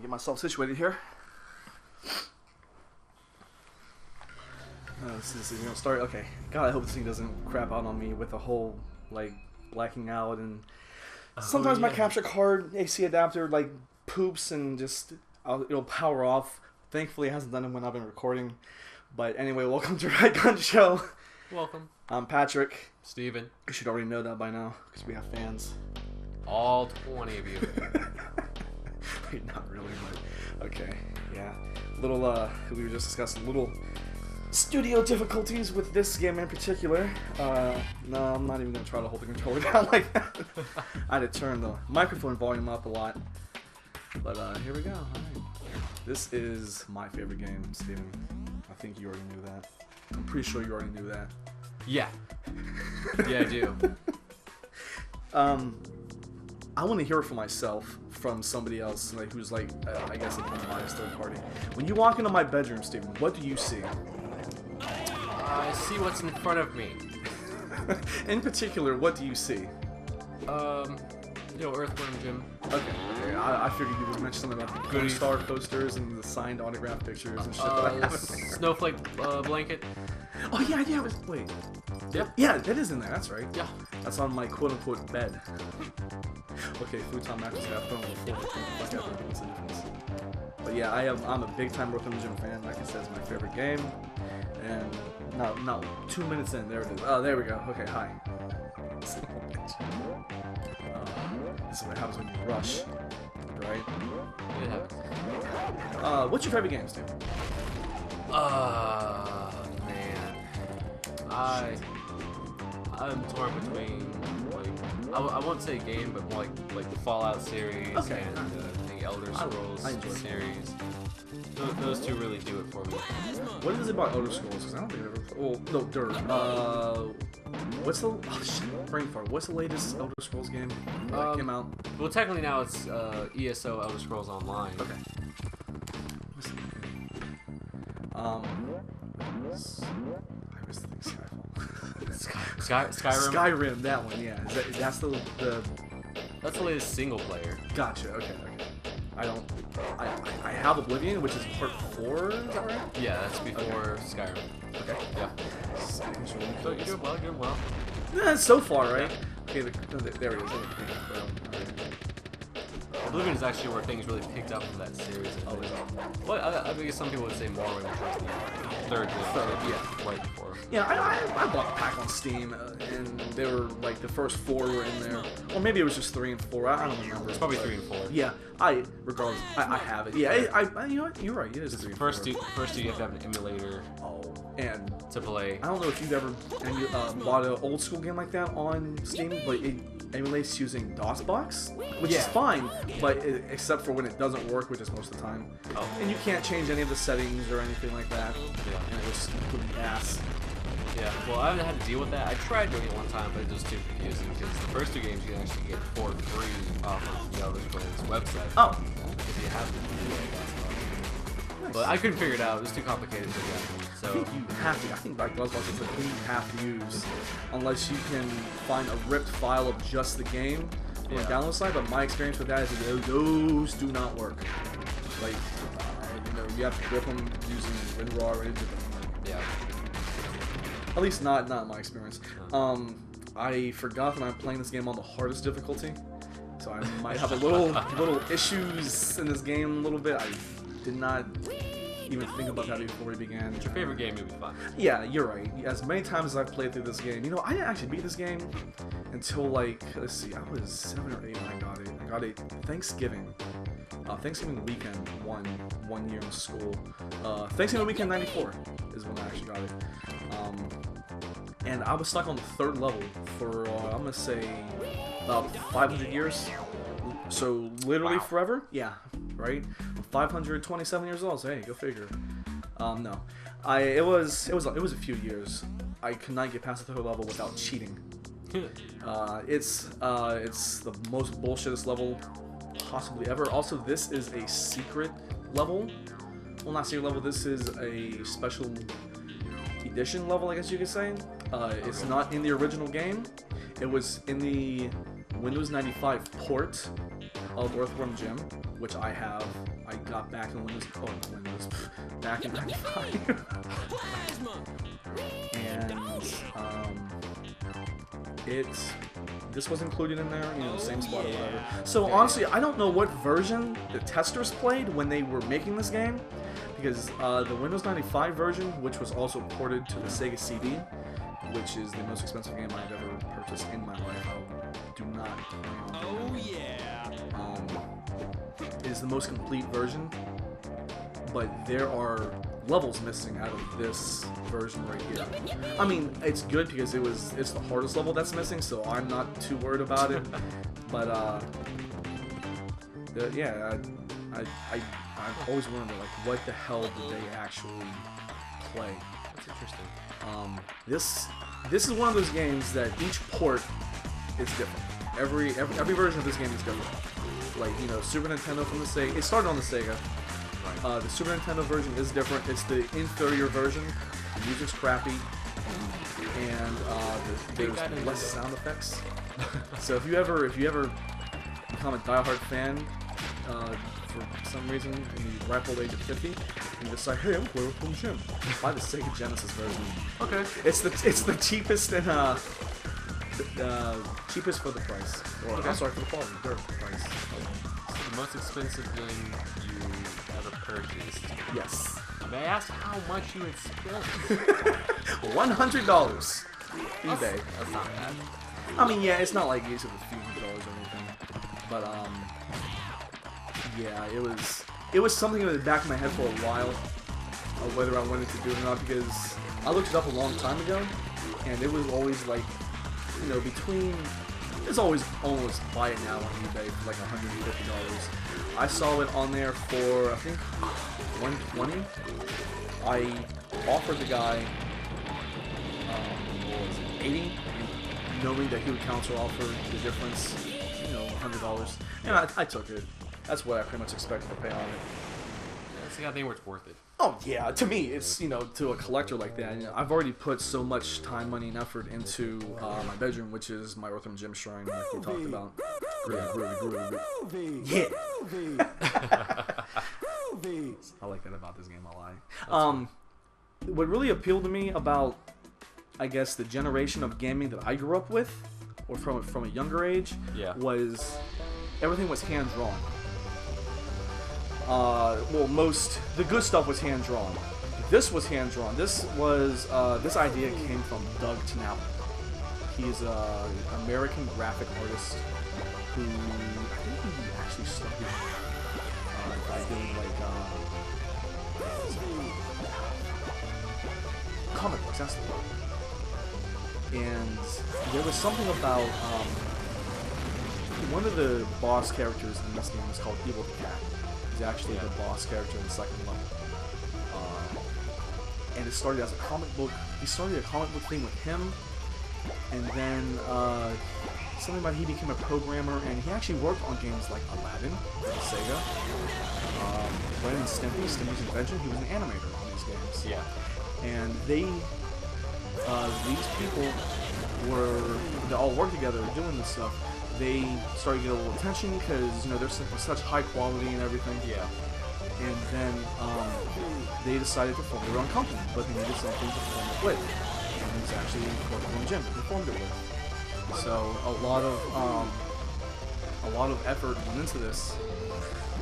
Get myself situated here. This is gonna start. Okay. God, I hope this thing doesn't crap out on me with the whole like blacking out and sometimes my capture card AC adapter like poops and just it'll power off. Thankfully, it hasn't done it when I've been recording. But anyway, welcome to REDGUNSHOW. Welcome. I'm Patrick. Steven. You should already know that by now because we have fans. All 20 of you. Wait, not really, but okay. Yeah. Little, we were just discussing little studio difficulties with this game in particular. No, I'm not even going to try to hold the controller down like that. I had to turn the microphone volume up a lot. But here we go. All right. This is my favorite game, Steven. I think you already knew that. I'm pretty sure you already knew that. Yeah. Yeah, I do. I want to hear it for myself from somebody else, like who's like, I guess, a biased third party. When you walk into my bedroom, Steven, what do you see? I see what's in front of me. In particular, what do you see? Earthworm Jim. Okay. I figured you would mention something about the Goody Star posters and the signed autograph pictures and shit. Snowflake blanket. Oh yeah. Wait. Yep. Yeah, that is in there. That's right. Yeah. That's on my quote-unquote bed. Okay, futon mattress I have thrown on the floor. Like that makes a difference. But yeah, I'm a big-time Earthworm Jim fan. Like I said, it's my favorite game. And not 2 minutes in, there it is. Oh, there we go. Okay, hi. This is what happens when you rush, right? It happens. What's your favorite game, Steve? Man. I'm torn between, like, I won't say game, but more like the Fallout series and the Elder Scrolls series. Those two really do it for me. What is it about Elder Scrolls? Because I don't think I've ever played. Well, no, Dirt. What's the brain fart? What's the latest Elder Scrolls game that came out? Well, technically now it's ESO Elder Scrolls Online. Okay. I was thinking Skyfall. Skyrim. Skyrim, that one, yeah. That's the. That's the latest single player. Gotcha. Okay. I have Oblivion, which is part 4. Is that right? Yeah, that's before Skyrim. Okay. Yeah. So you're doing well. You're doing well. Yeah, so far, right? Okay. There it is. Oblivion is actually where things really picked up from that series. Oh, is it? Well, I guess some people would say Morrowind, which was the third game. Yeah, right before. Yeah, I bought the pack on Steam, and they were like the first 4 were in there, or maybe it was just 3 and 4. I don't remember. It's probably 3 and 4. Yeah, regardless, I have it. Yeah, you know what? You're right. It is 3 and 4. First, you have to have an emulator. And to play. I don't know if you've ever bought an old school game like that on Steam, but it emulates using DOSBox, which is fine, but except for when it doesn't work, which is most of the time. Oh. And you can't change any of the settings or anything like that. Yeah. And it was completely ass. Yeah, well, I haven't had to deal with that. I tried doing it one time, but it was too confusing because the first 2 games you can actually get for free off of the Elder Scrolls website. Oh. If you have the DOSBox. But I couldn't figure it out. It was too complicated to get. So I think you have to. I think like DOSBox is the thing you have to use, unless you can find a ripped file of just the game on the download side. But my experience with that is that those do not work. Like, you have to rip them using WinRAR or anything. Yeah. At least not in my experience. I forgot that I'm playing this game on the hardest difficulty, so I might have a little issues in this game a little bit. I did not even think about that before we began. It's your favorite game, you'll be fine. Yeah, you're right. As many times as I've played through this game, I didn't actually beat this game until like, let's see, I was 7 or 8 when I got it. I got it Thanksgiving weekend, one year in school. Thanksgiving weekend '94 is when I actually got it. And I was stuck on the 3rd level for I'm gonna say about 500 years. So literally forever. Yeah, right. I'm 527 years old. So hey, go figure. No, it was a few years. I could not get past the 3rd level without cheating. It's the most bullshittest level possibly ever. Also, this is a secret level. Well, not secret level. This is a special edition level, I guess you could say. It's not in the original game. It was in the Windows 95 port of Earthworm Jim, which I have. I got back in Windows. Back in '95. And this was included in there, you know, same spot or whatever. So honestly, I don't know what version the testers played when they were making this game, because the Windows 95 version, which was also ported to the Sega CD, which is the most expensive game I've ever purchased in my life. I do not. Is the most complete version, but there are levels missing out of this version right here. I mean, it's good because it's the hardest level that's missing, so I'm not too worried about it. But yeah, I've always wondered, like, what the hell did they actually play? That's interesting. This is one of those games that each port is different. Every version of this game is different. Like, you know, Super Nintendo from the Sega. It started on the Sega. The Super Nintendo version is different. It's the inferior version. The music's crappy, and there's less sound effects. So if you ever become a diehard fan for some reason in the ripe old age of 50, and you decide, hey, I'm playing Earthworm Jim, buy the Sega Genesis version. Okay. It's the cheapest and cheapest for the price. Or, okay. I'm sorry, for the quality, the price. So the most expensive thing you ever purchased? Yes. May I ask how much you had spent? $100. eBay. That's not bad. I mean, yeah, it's not like it's a few $100s or anything, but yeah, it was something in the back of my head for a while, whether I wanted to do it or not, because I looked it up a long time ago, and it was always like, you know, it's always almost buy it now on eBay for like $150. I saw it on there for, I think, $120. I offered the guy, what was it, $80, knowing that he would counter offer the difference, you know, $100. And I took it. That's what I pretty much expected to pay on it. Yeah, that's the kind of thing where it's worth it. Oh yeah, to me, it's, you know, to a collector like that, you know, I've already put so much time, money, and effort into my bedroom, which is my Earthworm Jim shrine, like we talked about. Groovy. Yeah. I like that about this game a lot. What really appealed to me about, I guess, the generation of gaming that I grew up with, or from a younger age, was everything was hand drawn. Well, the good stuff was hand drawn. This was hand drawn. This idea came from Doug Tnapp. He's an American graphic artist who, I think he actually started by doing like comic books. That's the word. And there was something about one of the boss characters in this game is called Evil the Cat. He's actually the boss character in the second level. And it started as a comic book. He started a comic book thing with him, and then something about he became a programmer, and he actually worked on games like Aladdin for Sega, Ren and Stimpy's Invention. He was an animator on these games. Yeah. And these people they all worked together doing this stuff. They started to get a little attention because, you know, they're such high quality and everything. Yeah. And then they decided to form their own company, but they needed something to form it with. And it was actually Earthworm Jim they formed it with. So a lot of effort went into this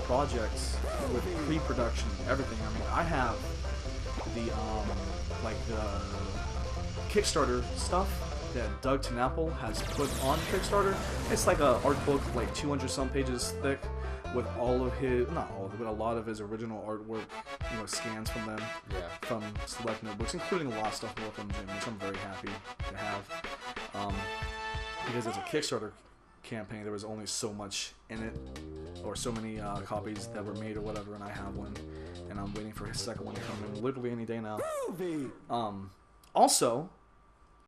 project with pre-production, everything. I mean, I have the Kickstarter stuff that Doug Tnapp has put on Kickstarter. It's like a art book, like 200-some pages thick, with all of his, not all of it, but a lot of his original artwork, you know, scans from them, from select notebooks, including a lot of stuff from Jim, which I'm very happy to have. Because as a Kickstarter campaign, there was only so much in it, or so many copies that were made or whatever, and I have one, and I'm waiting for his second one to come in literally any day now. Also,